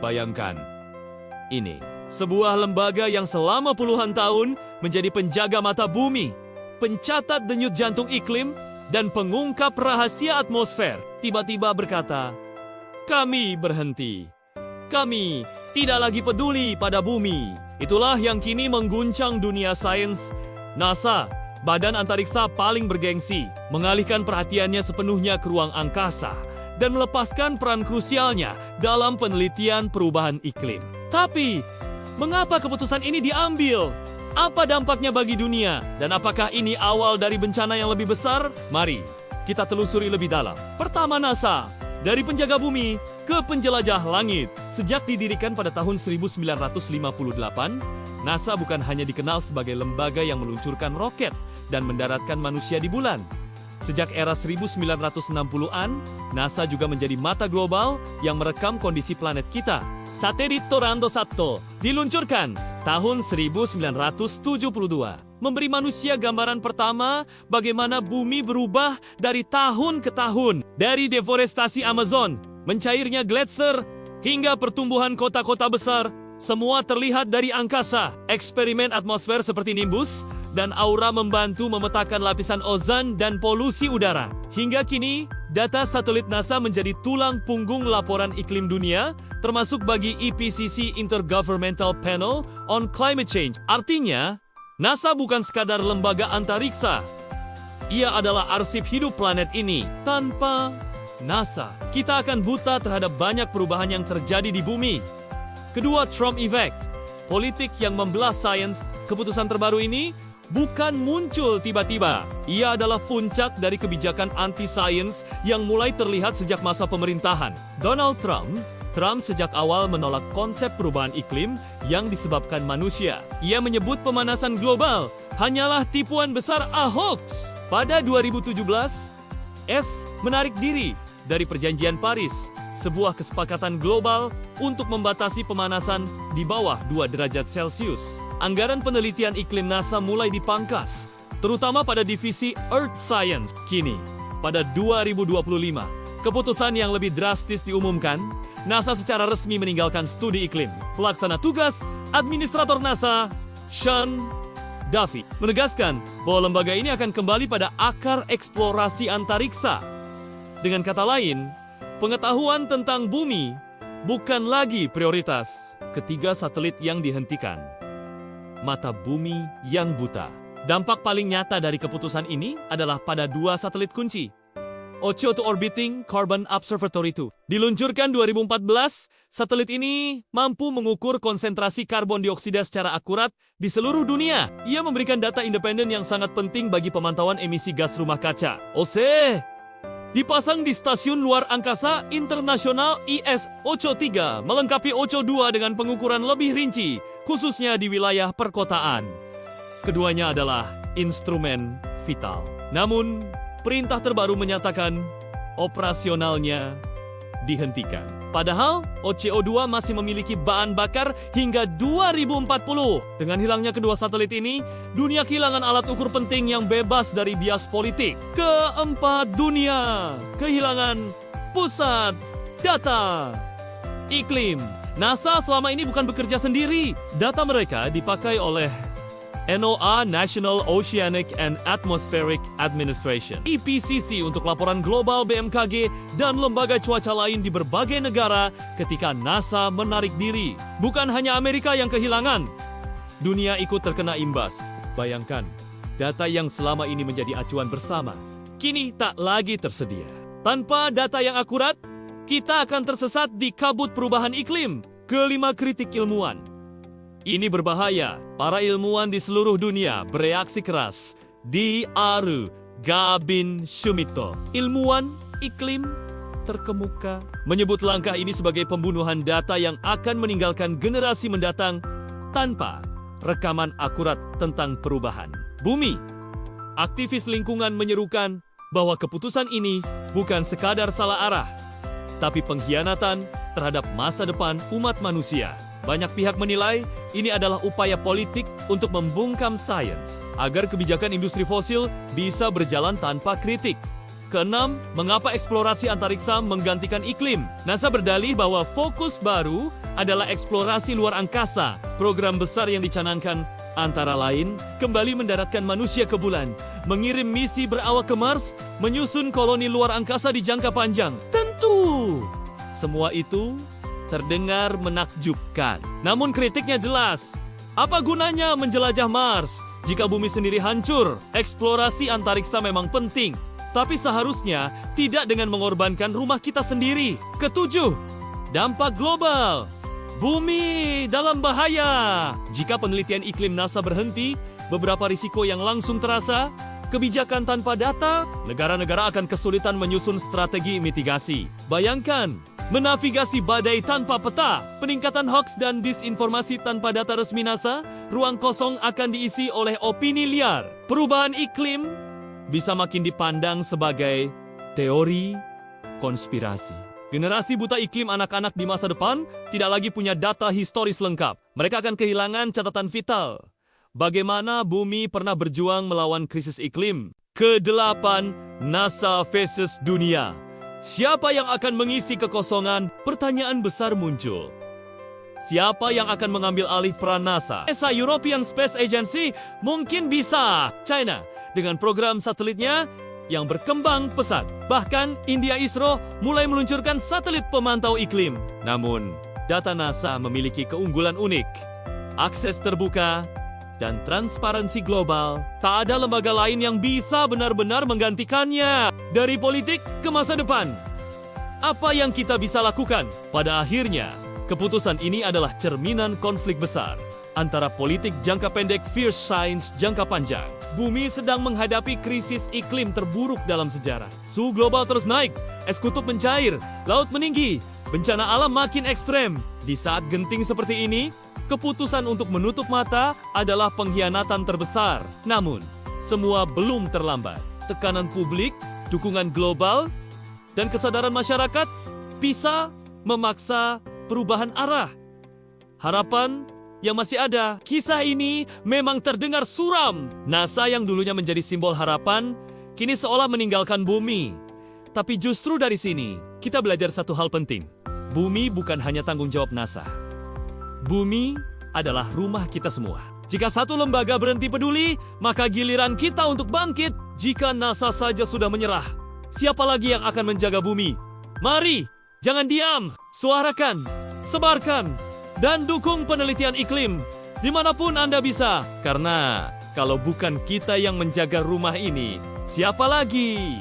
Bayangkan, ini sebuah lembaga yang selama puluhan tahun menjadi penjaga mata bumi, pencatat denyut jantung iklim, dan pengungkap rahasia atmosfer, tiba-tiba berkata, "Kami berhenti. Kami tidak lagi peduli pada bumi." Itulah yang kini mengguncang dunia sains. NASA, badan antariksa paling bergengsi, mengalihkan perhatiannya sepenuhnya ke ruang angkasa dan melepaskan peran krusialnya dalam penelitian perubahan iklim. Tapi, mengapa keputusan ini diambil? Apa dampaknya bagi dunia? Dan apakah ini awal dari bencana yang lebih besar? Mari kita telusuri lebih dalam. Pertama, NASA. Dari penjaga bumi ke penjelajah langit. Sejak didirikan pada tahun 1958, NASA bukan hanya dikenal sebagai lembaga yang meluncurkan roket dan mendaratkan manusia di bulan. Sejak era 1960-an, NASA juga menjadi mata global yang merekam kondisi planet kita. Satelit Torando 1 diluncurkan tahun 1972, memberi manusia gambaran pertama bagaimana bumi berubah dari tahun ke tahun. Dari deforestasi Amazon, mencairnya gletser, hingga pertumbuhan kota-kota besar, semua terlihat dari angkasa. Eksperimen atmosfer seperti Nimbus dan Aura membantu memetakan lapisan ozon dan polusi udara. Hingga kini, data satelit NASA menjadi tulang punggung laporan iklim dunia, termasuk bagi IPCC Intergovernmental Panel on Climate Change. Artinya, NASA bukan sekadar lembaga antariksa. Ia adalah arsip hidup planet ini. Tanpa NASA, kita akan buta terhadap banyak perubahan yang terjadi di bumi. Kedua, Trump Effect. Politik yang membelah sains. Keputusan terbaru ini bukan muncul tiba-tiba. Ia adalah puncak dari kebijakan anti-sains yang mulai terlihat sejak masa pemerintahan Donald Trump. Trump sejak awal menolak konsep perubahan iklim yang disebabkan manusia. Ia menyebut pemanasan global hanyalah tipuan besar hoax. Pada 2017, menarik diri dari Perjanjian Paris, sebuah kesepakatan global untuk membatasi pemanasan di bawah 2 derajat Celcius. Anggaran penelitian iklim NASA mulai dipangkas, terutama pada divisi Earth Science. Kini, pada 2025, keputusan yang lebih drastis diumumkan. NASA secara resmi meninggalkan studi iklim. Pelaksana tugas Administrator NASA, Sean Duffy, menegaskan bahwa lembaga ini akan kembali pada akar eksplorasi antariksa. Dengan kata lain, pengetahuan tentang bumi bukan lagi prioritas. Ketiga, satelit yang dihentikan. Mata bumi yang buta. Dampak paling nyata dari keputusan ini adalah pada 2 satelit kunci. Ocho Orbiting Carbon Observatory 2. Diluncurkan 2014, satelit ini mampu mengukur konsentrasi karbon dioksida secara akurat di seluruh dunia. Ia memberikan data independen yang sangat penting bagi pemantauan emisi gas rumah kaca. OC dipasang di Stasiun Luar Angkasa Internasional IS-3, melengkapi Ocho 2 dengan pengukuran lebih rinci, khususnya di wilayah perkotaan. Keduanya adalah instrumen vital. Namun, perintah terbaru menyatakan operasionalnya dihentikan. Padahal, OCO2 masih memiliki bahan bakar hingga 2040. Dengan hilangnya kedua satelit ini, dunia kehilangan alat ukur penting yang bebas dari bias politik. Keempat, dunia kehilangan pusat data iklim. NASA selama ini bukan bekerja sendiri. Data mereka dipakai oleh NOAA, National Oceanic and Atmospheric Administration, IPCC untuk laporan global BMKG, dan lembaga cuaca lain di berbagai negara ketika NASA menarik diri. Bukan hanya Amerika yang kehilangan, dunia ikut terkena imbas. Bayangkan, data yang selama ini menjadi acuan bersama, kini tak lagi tersedia. Tanpa data yang akurat, kita akan tersesat di kabut perubahan iklim. Kelima, kritik ilmuwan. Ini berbahaya. Para ilmuwan di seluruh dunia bereaksi keras. D.R. Gabin Shumito, ilmuwan iklim terkemuka, menyebut langkah ini sebagai pembunuhan data yang akan meninggalkan generasi mendatang tanpa rekaman akurat tentang perubahan bumi. Aktivis lingkungan menyerukan bahwa keputusan ini bukan sekadar salah arah, tapi pengkhianatan terhadap masa depan umat manusia. Banyak pihak menilai ini adalah upaya politik untuk membungkam sains agar kebijakan industri fosil bisa berjalan tanpa kritik. Keenam, mengapa eksplorasi antariksa menggantikan iklim? NASA berdalih bahwa fokus baru adalah eksplorasi luar angkasa. Program besar yang dicanangkan antara lain kembali mendaratkan manusia ke bulan, mengirim misi berawak ke Mars, menyusun koloni luar angkasa di jangka panjang. Tentu, semua itu terdengar menakjubkan. Namun kritiknya jelas. Apa gunanya menjelajah Mars jika bumi sendiri hancur? Eksplorasi antariksa memang penting, tapi seharusnya tidak dengan mengorbankan rumah kita sendiri. Ketujuh, dampak global. Bumi dalam bahaya. Jika penelitian iklim NASA berhenti, beberapa risiko yang langsung terasa. Kebijakan tanpa data, negara-negara akan kesulitan menyusun strategi mitigasi. Bayangkan, menavigasi badai tanpa peta, peningkatan hoaks dan disinformasi tanpa data resmi NASA, ruang kosong akan diisi oleh opini liar. Perubahan iklim bisa makin dipandang sebagai teori konspirasi. Generasi buta iklim anak-anak di masa depan tidak lagi punya data historis lengkap. Mereka akan kehilangan catatan vital. Bagaimana bumi pernah berjuang melawan krisis iklim? Kedelapan, NASA versus dunia. Siapa yang akan mengisi kekosongan? Pertanyaan besar muncul. Siapa yang akan mengambil alih peran NASA? European Space Agency mungkin bisa. China dengan program satelitnya yang berkembang pesat. Bahkan India ISRO mulai meluncurkan satelit pemantau iklim. Namun, data NASA memiliki keunggulan unik. Akses terbuka dan transparansi global. Tak ada lembaga lain yang bisa benar-benar menggantikannya. Dari politik ke masa depan, apa yang kita bisa lakukan? Pada akhirnya, keputusan ini adalah cerminan konflik besar antara politik jangka pendek versus sains jangka panjang. Bumi sedang menghadapi krisis iklim terburuk dalam sejarah. Suhu global terus naik, es kutub mencair, laut meninggi, bencana alam makin ekstrem. Di saat genting seperti ini, keputusan untuk menutup mata adalah pengkhianatan terbesar. Namun, semua belum terlambat. Tekanan publik, dukungan global, dan kesadaran masyarakat bisa memaksa perubahan arah. Harapan yang masih ada. Kisah ini memang terdengar suram. NASA yang dulunya menjadi simbol harapan, kini seolah meninggalkan bumi. Tapi justru dari sini, kita belajar satu hal penting. Bumi bukan hanya tanggung jawab NASA. Bumi adalah rumah kita semua. Jika satu lembaga berhenti peduli, maka giliran kita untuk bangkit. Jika NASA saja sudah menyerah, siapa lagi yang akan menjaga bumi? Mari, jangan diam, suarakan, sebarkan, dan dukung penelitian iklim dimanapun Anda bisa. Karena kalau bukan kita yang menjaga rumah ini, siapa lagi?